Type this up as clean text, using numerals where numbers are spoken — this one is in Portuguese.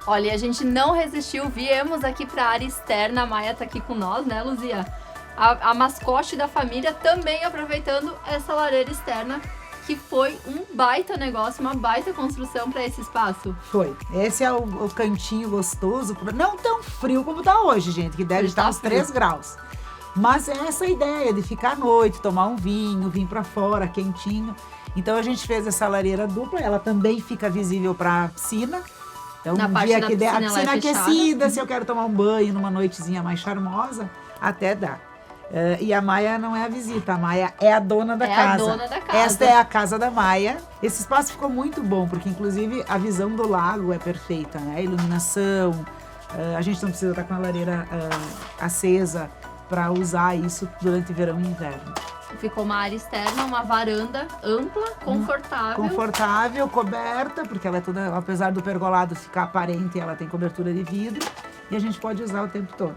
Olha, e a gente não resistiu, viemos aqui para a área externa, a Maia tá aqui com nós, né, Luzia? A mascote da família também aproveitando essa lareira externa, que foi um baita negócio, uma baita construção para esse espaço. Foi. Esse é o cantinho gostoso, não tão frio como tá hoje, gente, que deve estar uns 3 graus. Mas é essa ideia de ficar à noite, tomar um vinho, vir para fora, quentinho. Então a gente fez essa lareira dupla, ela também fica visível para a piscina. Então, Na um parte dia da que der a piscina, piscina ela é fechada. aquecida, se eu quero tomar um banho numa noitezinha mais charmosa, até dá. E a Maia não é a visita, a Maia é a dona da casa. É a dona da casa. Esta é a casa da Maia. Esse espaço ficou muito bom, porque inclusive a visão do lago é perfeita, né? A iluminação, a gente não precisa estar com a lareira acesa para usar isso durante verão e inverno. Ficou uma área externa, uma varanda ampla, confortável. Confortável, coberta, porque ela é toda, apesar do pergolado ficar aparente, ela tem cobertura de vidro e a gente pode usar o tempo todo.